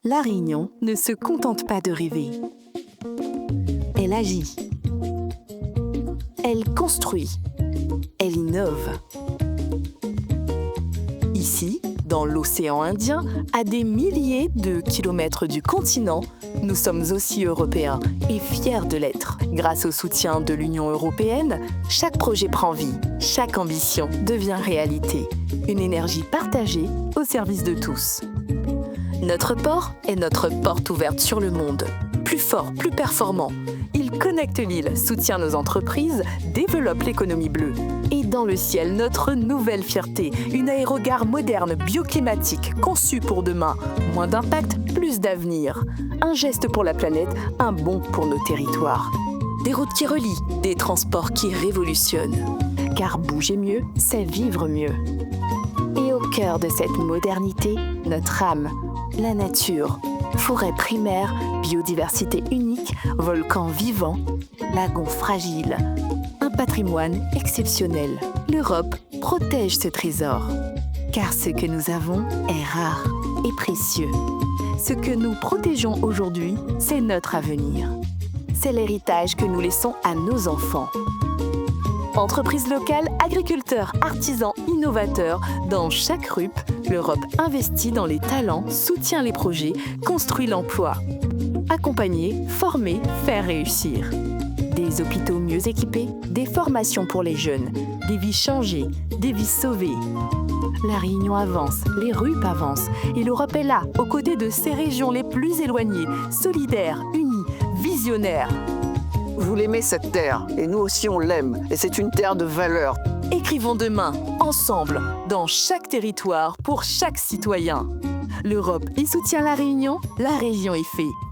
La Réunion ne se contente pas de rêver. Elle agit. Elle construit. Elle innove. Ici, dans l'océan Indien, à des milliers de kilomètres du continent, nous sommes aussi européens et fiers de l'être. Grâce au soutien de l'Union européenne, chaque projet prend vie, chaque ambition devient réalité. Une énergie partagée au service de tous. Notre port est notre porte ouverte sur le monde. Plus fort, plus performant. Il connecte l'île, soutient nos entreprises, développe l'économie bleue. Et dans le ciel, notre nouvelle fierté, une aérogare moderne, bioclimatique, conçue pour demain. Moins d'impact, plus d'avenir. Un geste pour la planète, un bond pour nos territoires. Des routes qui relient, des transports qui révolutionnent. Car bouger mieux, c'est vivre mieux. Et au cœur de cette modernité, notre âme, la nature. Forêt primaire, biodiversité unique, volcan vivant, lagon fragile. Un patrimoine exceptionnel. L'Europe protège ce trésor. Car ce que nous avons est rare et précieux. Ce que nous protégeons aujourd'hui, c'est notre avenir. C'est l'héritage que nous laissons à nos enfants. Entreprises locales, agriculteurs, artisans, innovateurs, dans chaque RUP, l'Europe investit dans les talents, soutient les projets, construit l'emploi. Accompagner, former, faire réussir. Des hôpitaux mieux équipés, des formations pour les jeunes, des vies changées, des vies sauvées. La Réunion avance, les RUP avancent, et l'Europe est là, aux côtés de ces régions les plus éloignées, solidaires, unies, visionnaires. Vous l'aimez cette terre, et nous aussi on l'aime, et c'est une terre de valeur. Écrivons demain, ensemble, dans chaque territoire, pour chaque citoyen. L'Europe y soutient la Réunion, la région y fait.